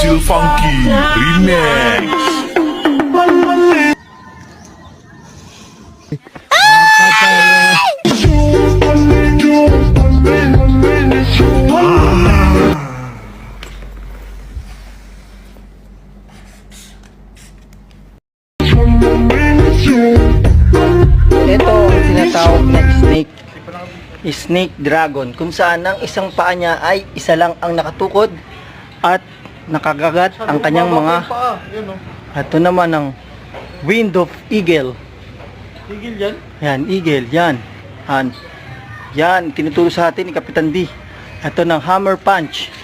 Chill Funky Remix. Ito ang tinatawag na snake dragon, kung saan ang isang paa niya ay isa lang ang nakatukod at nakagagat ang kanyang mga. Ito naman ang wind of eagle. Tigil yan. Yan, eagle, yan. Yan, tinuturo sa atin ni Kapitan D. Ito ng hammer punch.